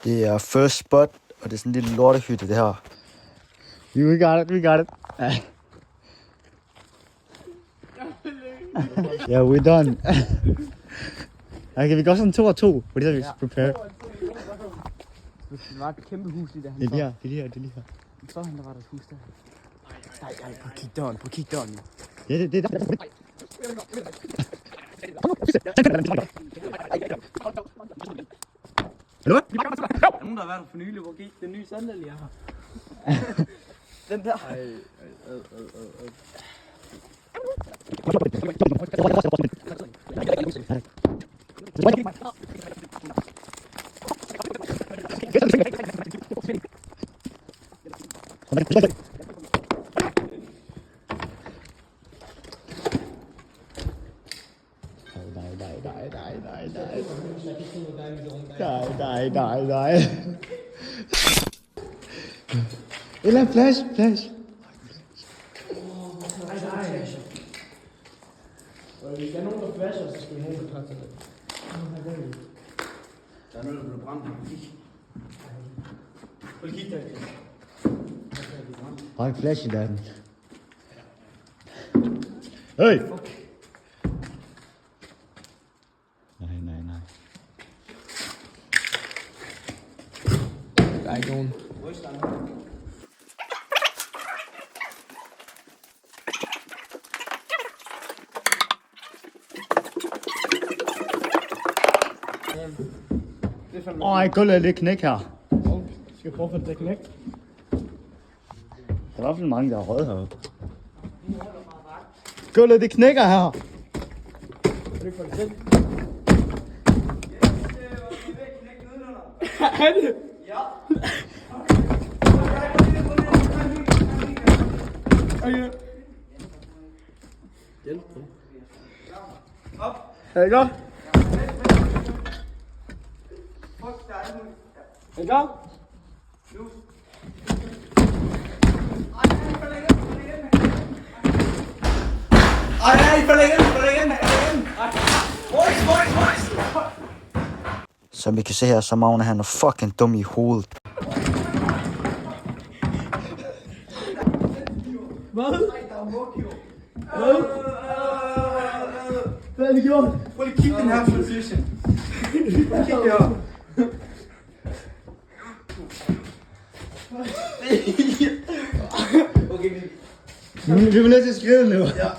Det er first spot, og det er sådan en lille lortehytte, det her. We got it. Yeah, we're done. Okay, vi går sådan 2 og 2, fordi så vi prepare. Det var et kæmpe hus i det. Det er lige her. Så han der var der et hus der. Nej, på kig døren. Ja, det er der. Hallo? Der er nogen, der har været der for nylig. Hvor gik den nye sandal, jeg har? Den der. Nej. Eller flash. Nej. Og hvis der er nogen, der flasher, så skal vi have en klar til det. Der er noget, der bliver brændt. Kig der. Har en flash i den. Hey! Nej. Der er ikke nogen. Gulvet er knæk her. Skal jeg prøve at få det knæk? Der er i hvert fald mange, der er røde heroppe. Gulvet, det knækker her. Kan du ikke få det selv? Er det? Ja. Okay. Hjælp. Op. Er det godt? Er det godt? Som I kan se her, så Magne han er fucking dum i hovedet. Hvad? Hvad er det gjort? Prøv lige at kigge den her position. Kig her. Okay, Vi vil nødt til at skrive nu. Ja.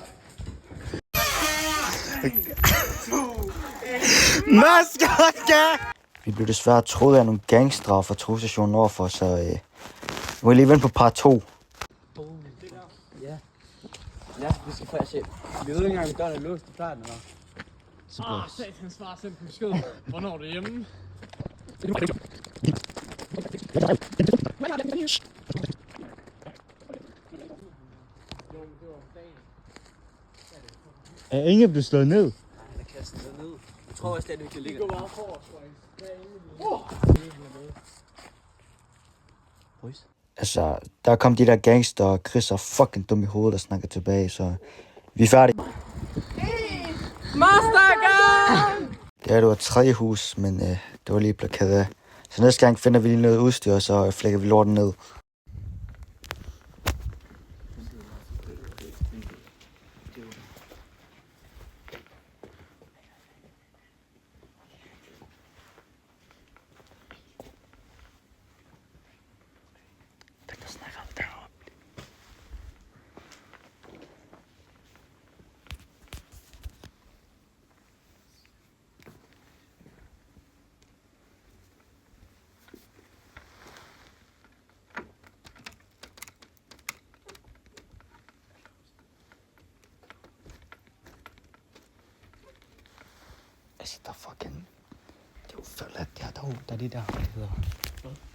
Vi blev desværre troet af nogle gangstere fra togstationen overfor, så vi må lige vente på part 2. Ja, vi skal faktisk se. Vi ved ikke engang, om døren er låst. Det plejer den, eller? Satans far sendt en besked. Hvornår er du hjemme? Er Inge blevet slået ned? Nej, han er kastet ned. Jeg tror også, det er, at det ligger. Gå bare forrest, faktisk. Altså, der kom de der gangster, og Chris er fucking dum i hovedet og snakker tilbage, så vi er færdige. Mastergang! Det er jo et tredje hus, men det var lige blokeret af. Så næste gang finder vi lige noget udstyr, og så flækker vi lorten ned. Altså, der fucking... Det er jo forladt, det her dog. Der er de der, hvad det hedder.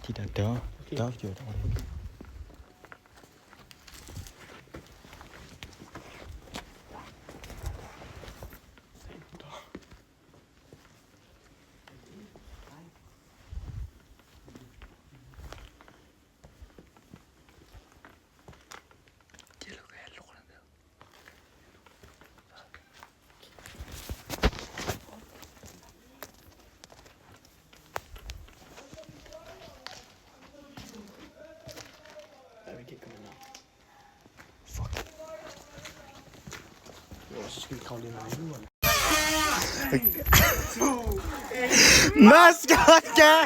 De der døre. Dørstyr derovre. Så skal vi kravle ind ad vinduerne. Maskot, ja!